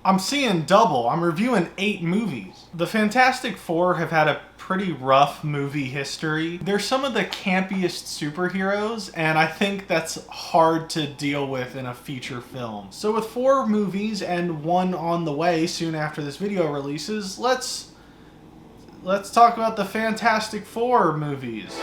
I'm seeing double. I'm reviewing 8 movies. The Fantastic Four have had a pretty rough movie history. They're some of the campiest superheroes, and I think that's hard to deal with in a feature film. So with 4 movies and 1 on the way soon after this video releases, let's talk about the Fantastic Four movies.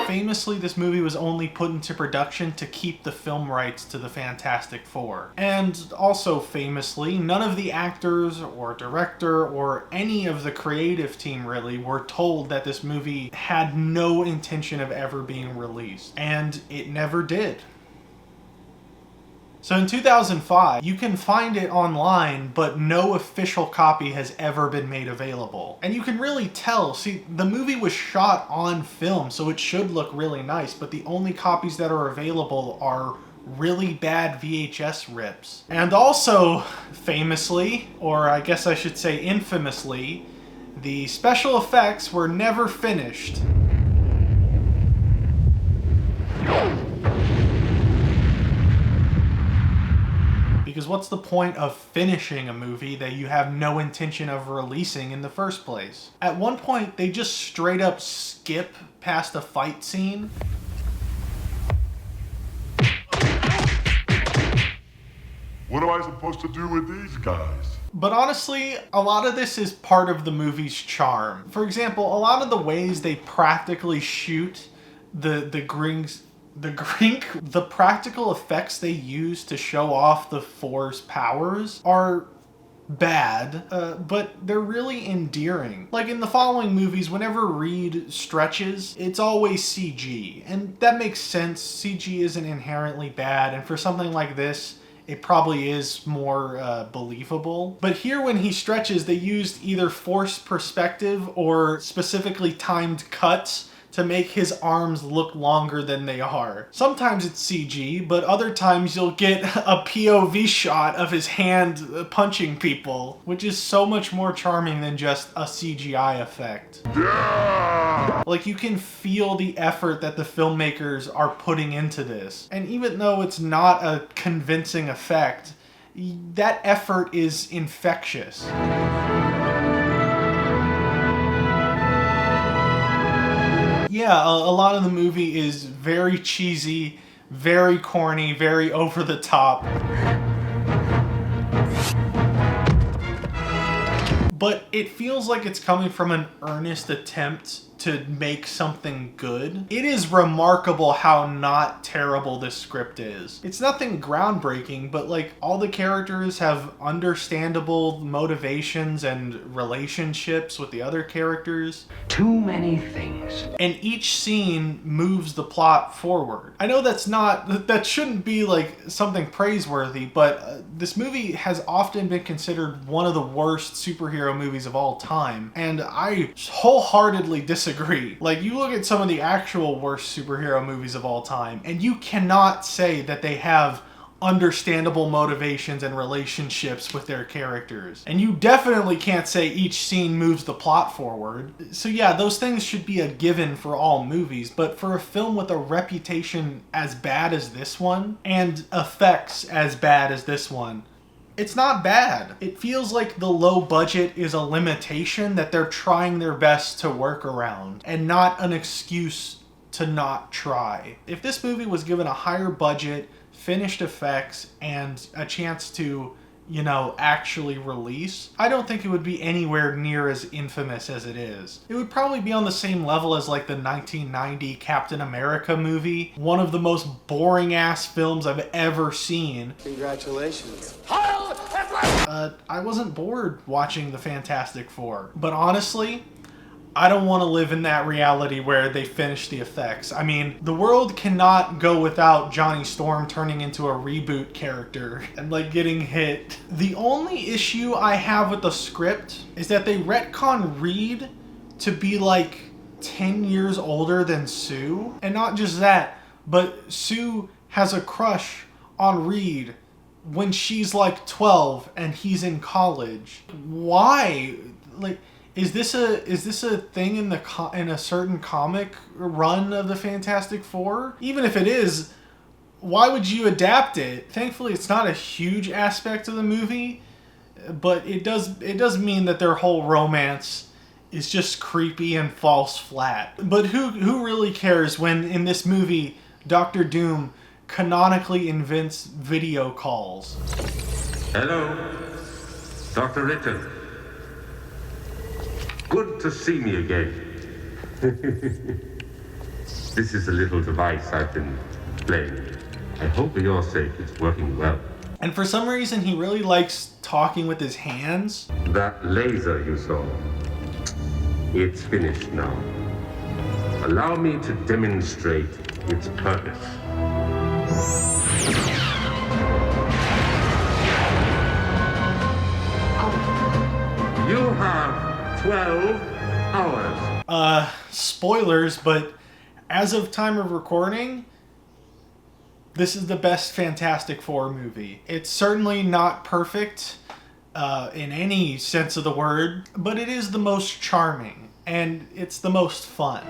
Famously, this movie was only put into production to keep the film rights to the Fantastic Four. And also famously, none of the actors or director or any of the creative team really were told that this movie had no intention of ever being released. And it never did. So in 2005, you can find it online, but no official copy has ever been made available. And you can really tell, see, the movie was shot on film, so it should look really nice, but the only copies that are available are really bad VHS rips. And also, famously, or I guess I should say infamously, the special effects were never finished. Because what's the point of finishing a movie that you have no intention of releasing in the first place? At one point, they just straight up skip past a fight scene. What am I supposed to do with these guys? But honestly, a lot of this is part of the movie's charm. For example, a lot of the ways they practically shoot the practical effects they use to show off the Four's powers are bad, but they're really endearing. Like in the following movies, whenever Reed stretches, it's always CG. And that makes sense. CG isn't inherently bad, and for something like this, it probably is more believable. But here when he stretches, they used either forced perspective or specifically timed cuts to make his arms look longer than they are. Sometimes it's CG, but other times you'll get a POV shot of his hand punching people, which is so much more charming than just a CGI effect. Yeah! Like, you can feel the effort that the filmmakers are putting into this. And even though it's not a convincing effect, that effort is infectious. Yeah, a lot of the movie is very cheesy, very corny, very over the top. But it feels like it's coming from an earnest attempt to make something good. It is remarkable how not terrible this script is. It's nothing groundbreaking, but like all the characters have understandable motivations and relationships with the other characters. Too many things. And each scene moves the plot forward. I know that shouldn't be like something praiseworthy, but this movie has often been considered one of the worst superhero movies of all time, and I wholeheartedly disagree. Like, you look at some of the actual worst superhero movies of all time, and you cannot say that they have understandable motivations and relationships with their characters. And you definitely can't say each scene moves the plot forward. So yeah, those things should be a given for all movies, but for a film with a reputation as bad as this one, and effects as bad as this one, it's not bad. It feels like the low budget is a limitation that they're trying their best to work around, and not an excuse to not try. If this movie was given a higher budget, finished effects, and a chance to, you know, actually release, I don't think it would be anywhere near as infamous as it is. It would probably be on the same level as like the 1990 Captain America movie, one of the most boring ass films I've ever seen. Congratulations. I wasn't bored watching the Fantastic Four, but honestly, I don't want to live in that reality where they finish the effects. I mean, the world cannot go without Johnny Storm turning into a reboot character and like getting hit. The only issue I have with the script is that they retcon Reed to be like 10 years older than Sue. And not just that, but Sue has a crush on Reed when she's like 12 and he's in college. Why? Like, Is this a thing in in a certain comic run of the Fantastic Four? Even if it is, why would you adapt it? Thankfully, it's not a huge aspect of the movie, but it does mean that their whole romance is just creepy and falls flat. But who really cares when in this movie Doctor Doom canonically invents video calls? Hello, Dr. Ritter. Good to see me again. This is a little device I've been playing. I hope for your sake it's working well. And for some reason, he really likes talking with his hands. That laser you saw, it's finished now. Allow me to demonstrate its purpose. You have 12 hours. Spoilers, but as of time of recording, this is the best Fantastic Four movie. It's certainly not perfect in any sense of the word, but it is the most charming, and it's the most fun.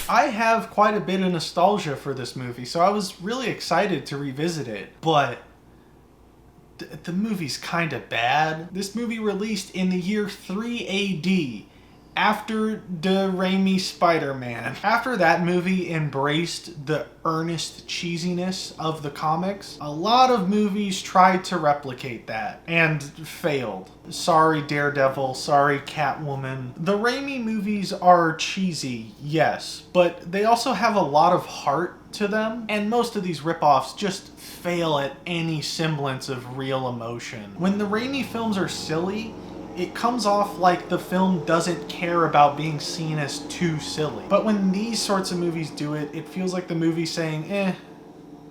I have quite a bit of nostalgia for this movie, so I was really excited to revisit it, but the movie's kind of bad. This movie released in the year 3 AD, after the Raimi Spider-Man. After that movie embraced the earnest cheesiness of the comics, a lot of movies tried to replicate that and failed. Sorry Daredevil, sorry Catwoman. The Raimi movies are cheesy, yes, but they also have a lot of heart to them, and most of these ripoffs just fail at any semblance of real emotion. When the Raimi films are silly, it comes off like the film doesn't care about being seen as too silly. But when these sorts of movies do it, it feels like the movie's saying,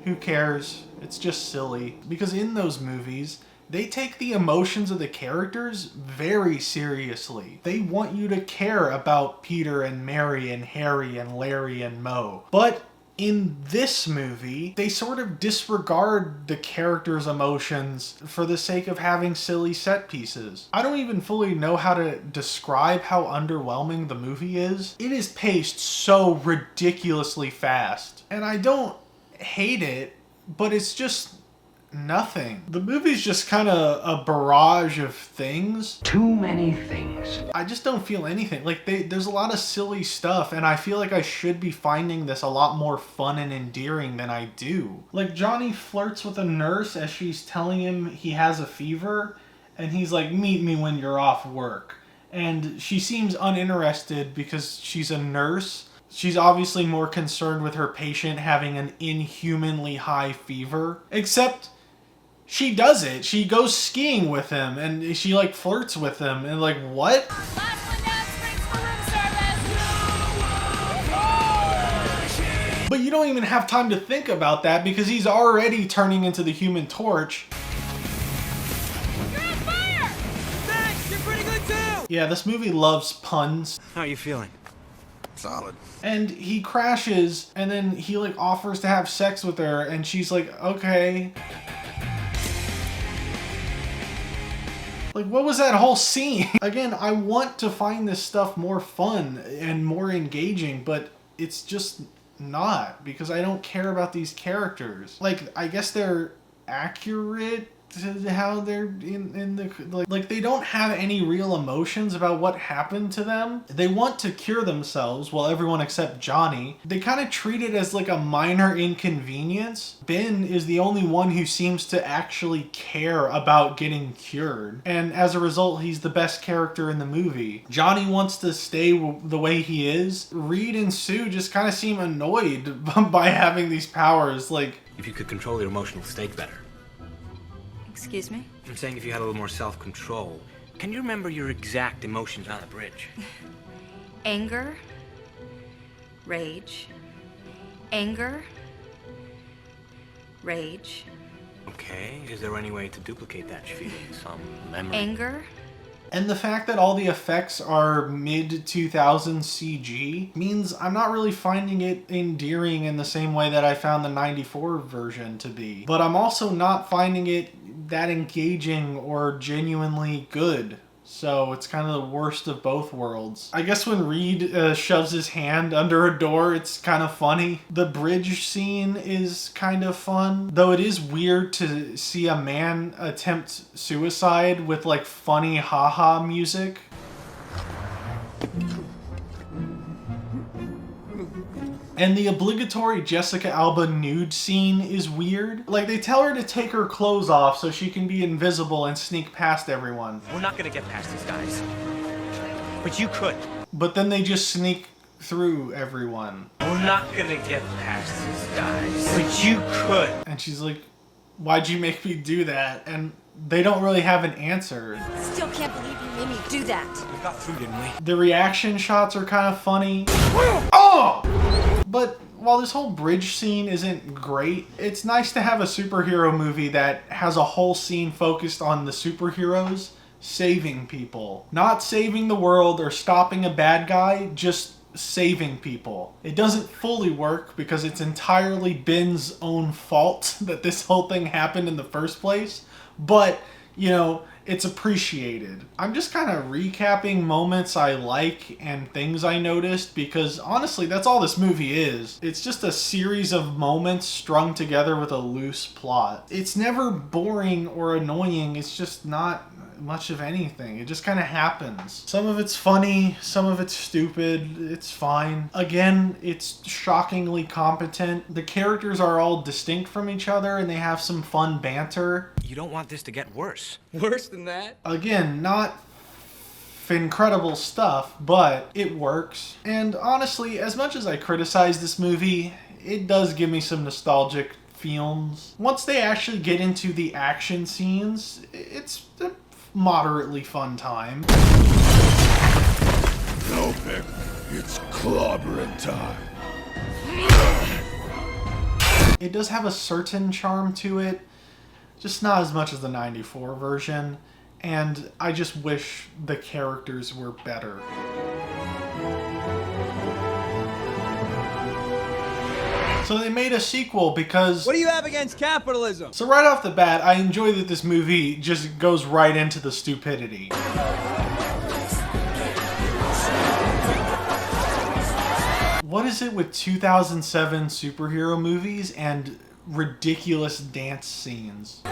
who cares? It's just silly. Because in those movies, they take the emotions of the characters very seriously. They want you to care about Peter and Mary and Harry and Larry and Moe. But in this movie, they sort of disregard the characters' emotions for the sake of having silly set pieces. I don't even fully know how to describe how underwhelming the movie is. It is paced so ridiculously fast. And I don't hate it, but it's just nothing. The movie's just kind of a barrage of things. Too many things. I just don't feel anything. Like, there's a lot of silly stuff, and I feel like I should be finding this a lot more fun and endearing than I do. Like, Johnny flirts with a nurse as she's telling him he has a fever, and he's like, meet me when you're off work. And she seems uninterested because she's a nurse. She's obviously more concerned with her patient having an inhumanly high fever. Except she does it. She goes skiing with him, and she, like, flirts with him, and, like, what? Last one down, springs for room service. But you don't even have time to think about that because he's already turning into the Human Torch. You're on fire! Thanks, you're pretty good too! Yeah, this movie loves puns. How are you feeling? Solid. And he crashes, and then he, like, offers to have sex with her, and she's like, okay. Like, what was that whole scene? Again, I want to find this stuff more fun and more engaging, but it's just not, because I don't care about these characters. Like, I guess they're accurate to how they're in the... Like, they don't have any real emotions about what happened to them. They want to cure themselves, well, everyone except Johnny. They kind of treat it as, like, a minor inconvenience. Ben is the only one who seems to actually care about getting cured. And as a result, he's the best character in the movie. Johnny wants to stay the way he is. Reed and Sue just kind of seem annoyed by having these powers. Like, if you could control your emotional state better. Excuse me? I'm saying if you had a little more self-control. Can you remember your exact emotions on the bridge? Anger, rage, anger, rage, Okay, is there any way to duplicate that feeling? Some memory? anger, And the fact that all the effects are mid-2000s CG means I'm not really finding it endearing in the same way that I found the 94 version to be. But I'm also not finding it that engaging or genuinely good. So it's kind of the worst of both worlds. I guess when Reed shoves his hand under a door, it's kind of funny. The bridge scene is kind of fun, though it is weird to see a man attempt suicide with like funny haha music. And the obligatory Jessica Alba nude scene is weird. Like, they tell her to take her clothes off so she can be invisible and sneak past everyone. We're not gonna get past these guys. But you could. But then they just sneak through everyone. We're not gonna get past these guys. But you could. And she's like, why'd you make me do that? And they don't really have an answer. Still can't believe you made me do that. We got through, didn't we? The reaction shots are kind of funny. Oh! But while this whole bridge scene isn't great, it's nice to have a superhero movie that has a whole scene focused on the superheroes saving people. Not saving the world or stopping a bad guy, just saving people. It doesn't fully work because it's entirely Ben's own fault that this whole thing happened in the first place, but, you know, it's appreciated. I'm just kind of recapping moments I like and things I noticed because honestly, that's all this movie is. It's just a series of moments strung together with a loose plot. It's never boring or annoying, it's just not much of anything. It just kind of happens. Some of it's funny, some of it's stupid, it's fine. Again, it's shockingly competent. The characters are all distinct from each other and they have some fun banter. You don't want this to get worse. Worse than that? Again, not incredible stuff, but it works. And honestly, as much as I criticize this movie, it does give me some nostalgic feelings. Once they actually get into the action scenes, it's a moderately fun time. No, Vic. It's clobbering time. It does have a certain charm to it, just not as much as the 94 version, and I just wish the characters were better. So they made a sequel because... What do you have against capitalism? So right off the bat, I enjoy that this movie just goes right into the stupidity. What is it with 2007 superhero movies and ridiculous dance scenes?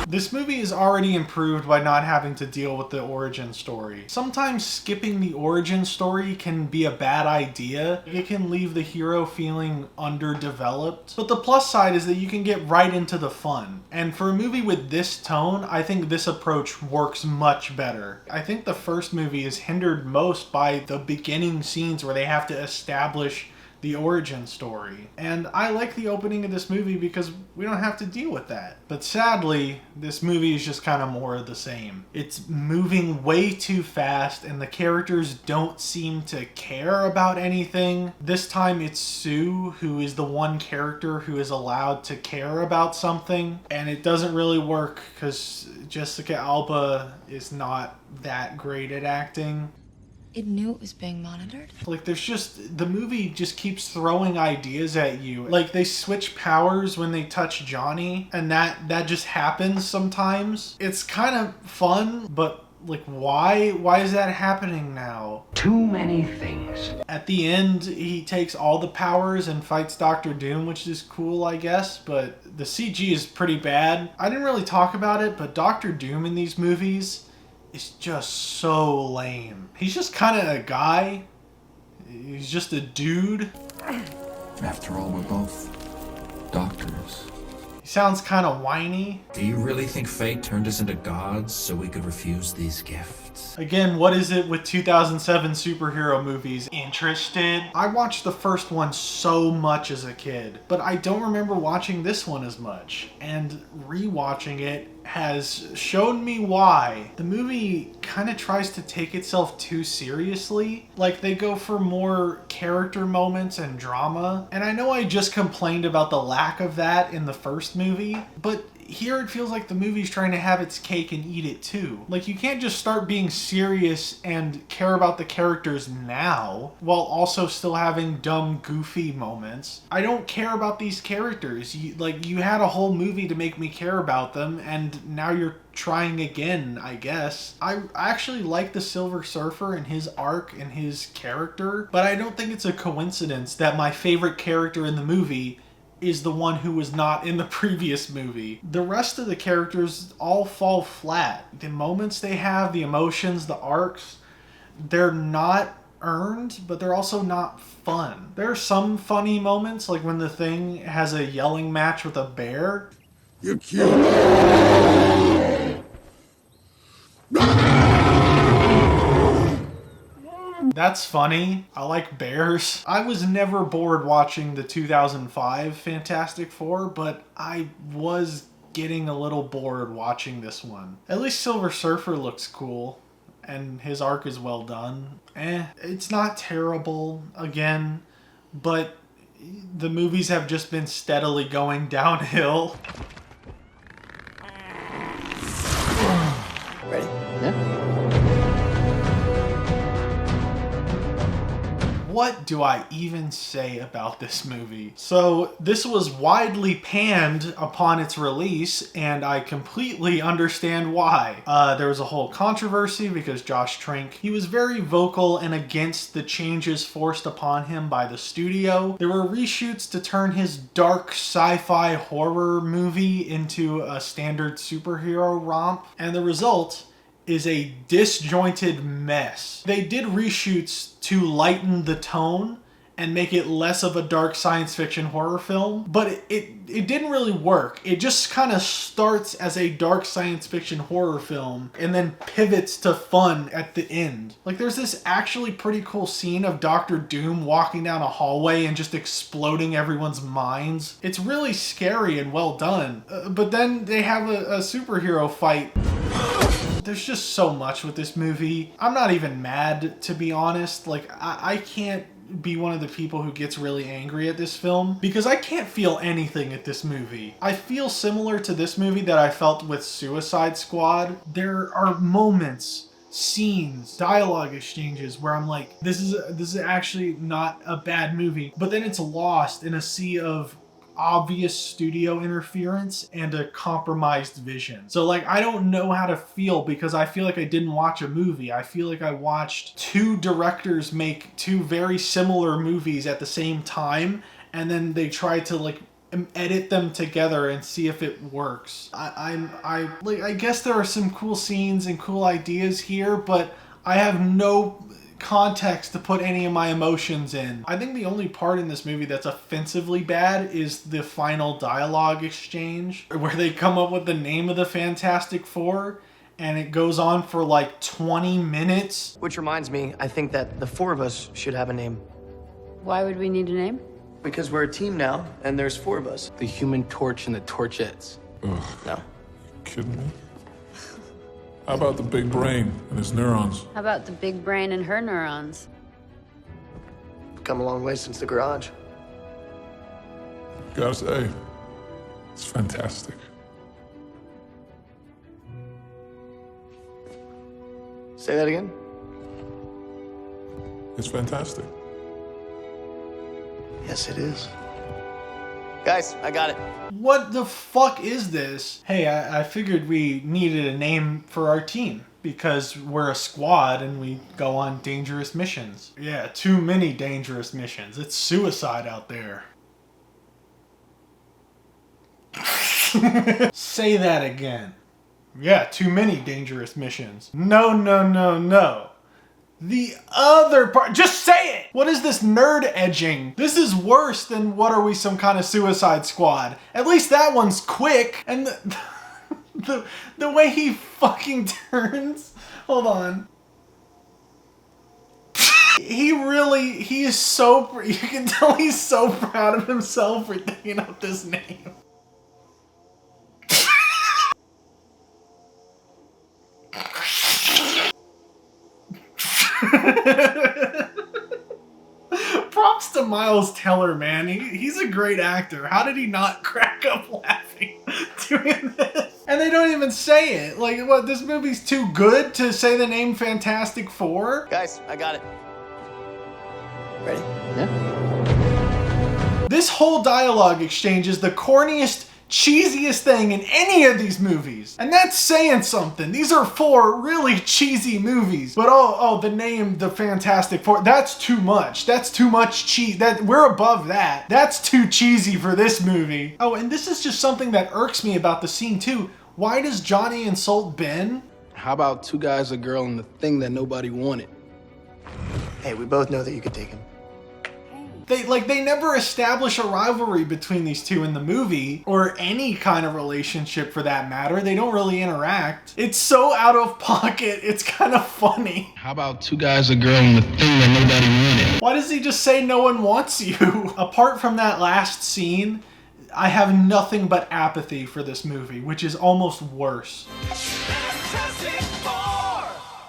This movie is already improved by not having to deal with the origin story. Sometimes skipping the origin story can be a bad idea. It can leave the hero feeling underdeveloped. But the plus side is that you can get right into the fun. And for a movie with this tone, I think this approach works much better. I think the first movie is hindered most by the beginning scenes where they have to establish the origin story. And I like the opening of this movie because we don't have to deal with that. But sadly, this movie is just kind of more of the same. It's moving way too fast and the characters don't seem to care about anything. This time it's Sue who is the one character who is allowed to care about something. And it doesn't really work because Jessica Alba is not that great at acting. It knew it was being monitored. Like, there's just, the movie just keeps throwing ideas at you. Like, they switch powers when they touch Johnny, and that just happens sometimes. It's kind of fun, but, like, why? Why is that happening now? Too many things. At the end, he takes all the powers and fights Doctor Doom, which is cool, I guess, but the CG is pretty bad. I didn't really talk about it, but Doctor Doom in these movies is just so lame. He's just kind of a guy. He's just a dude. After all, we're both doctors. He sounds kind of whiny. Do you really think fate turned us into gods so we could refuse these gifts? Again, what is it with 2007 superhero movies? Interested? I watched the first one so much as a kid, but I don't remember watching this one as much. And rewatching it has shown me why. The movie kind of tries to take itself too seriously. Like, they go for more character moments and drama. And I know I just complained about the lack of that in the first movie, but here it feels like the movie's trying to have its cake and eat it too. Like, you can't just start being serious and care about the characters now while also still having dumb, goofy moments. I don't care about these characters. You had a whole movie to make me care about them, and now you're trying again, I guess. I actually like the Silver Surfer and his arc and his character, but I don't think it's a coincidence that my favorite character in the movie is the one who was not in the previous movie. The rest of the characters all fall flat. The moments they have, the emotions, the arcs, they're not earned, but they're also not fun. There are some funny moments, like when the Thing has a yelling match with a bear. You're cute. That's funny. I like bears. I was never bored watching the 2005 Fantastic Four, but I was getting a little bored watching this one. At least Silver Surfer looks cool, and his arc is well done. It's not terrible, again, but the movies have just been steadily going downhill. Ready? Yeah. What do I even say about this movie? So this was widely panned upon its release, and I completely understand why. There was a whole controversy because Josh Trank, he was very vocal and against the changes forced upon him by the studio. There were reshoots to turn his dark sci-fi horror movie into a standard superhero romp, and the result is a disjointed mess. They did reshoots to lighten the tone and make it less of a dark science fiction horror film, but it didn't really work. It just kind of starts as a dark science fiction horror film and then pivots to fun at the end. Like, there's this actually pretty cool scene of Dr. Doom walking down a hallway and just exploding everyone's minds. It's really scary and well done. But then they have a superhero fight. There's just so much with this movie. I'm not even mad, to be honest. Like, I can't be one of the people who gets really angry at this film because I can't feel anything at this movie. I feel similar to this movie that I felt with Suicide Squad. There are moments, scenes, dialogue exchanges where I'm like, this is actually not a bad movie, but then it's lost in a sea of obvious studio interference and a compromised vision. So like, I don't know how to feel because I feel like I didn't watch a movie. I feel like I watched two directors make two very similar movies at the same time, and then they tried to like edit them together and see if it works. I guess there are some cool scenes and cool ideas here, but I have no context to put any of my emotions in. I think the only part in this movie that's offensively bad is the final dialogue exchange where they come up with the name of the Fantastic Four and it goes on for like 20 minutes. Which reminds me, I think that the four of us should have a name. Why would we need a name? Because we're a team now, and there's four of us. The Human Torch and the Torchettes. Ugh, No. kidding me? How about the big brain and his neurons? How about the big brain and her neurons? Come a long way since the garage. Gotta say, it's fantastic. Say that again? It's fantastic. Yes, it is. Guys, I got it. What the fuck is this? Hey, I figured we needed a name for our team because we're a squad and we go on dangerous missions. Yeah, too many dangerous missions. It's suicide out there. Say that again. Yeah, too many dangerous missions. No, no, no, no. The other part, just say it! What is this nerd edging? This is worse than What Are We, Some Kind of Suicide Squad? At least that one's quick, and the way he fucking turns. Hold on. He is so, you can tell he's so proud of himself for thinking up this name. Props to Miles Teller, man. He's a great actor. How did he not crack up laughing doing this. And they don't even say it. Like, what, this movie's too good to say the name Fantastic Four? Guys, I got it. Ready? Yeah. This whole dialogue exchange is the corniest, cheesiest thing in any of these movies. And that's saying something. These are 4 really cheesy movies. But the name, the Fantastic Four, that's too much. That's too much cheese. We're above that. That's too cheesy for this movie. Oh, and this is just something that irks me about the scene too. Why does Johnny insult Ben? How about 2 guys, a girl, and the thing that nobody wanted? Hey, we both know that you could take him. They never establish a rivalry between these two in the movie, or any kind of relationship for that matter. They don't really interact. It's so out of pocket, it's kind of funny. How about 2 guys, a girl, and the thing that nobody wanted? Why does he just say no one wants you? Apart from that last scene, I have nothing but apathy for this movie, which is almost worse.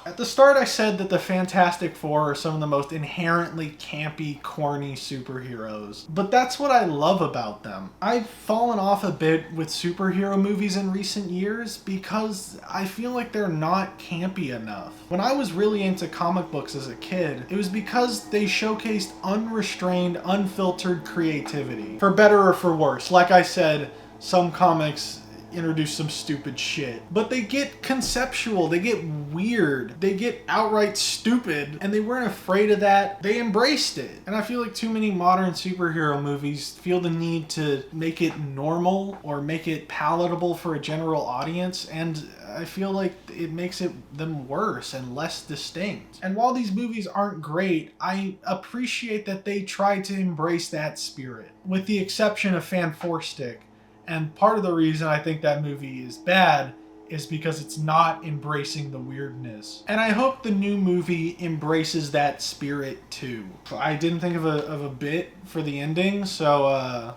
At the start, I said that the Fantastic Four are some of the most inherently campy, corny superheroes. But that's what I love about them. I've fallen off a bit with superhero movies in recent years because I feel like they're not campy enough. When I was really into comic books as a kid, it was because they showcased unrestrained, unfiltered creativity. For better or for worse. Like I said, some comics introduce some stupid shit. But they get conceptual, they get weird, they get outright stupid, and they weren't afraid of that. They embraced it. And I feel like too many modern superhero movies feel the need to make it normal or make it palatable for a general audience, and I feel like it makes them worse and less distinct. And while these movies aren't great, I appreciate that they try to embrace that spirit, with the exception of Fan4stick. And part of the reason I think that movie is bad is because it's not embracing the weirdness. And I hope the new movie embraces that spirit too. I didn't think of a bit for the ending, so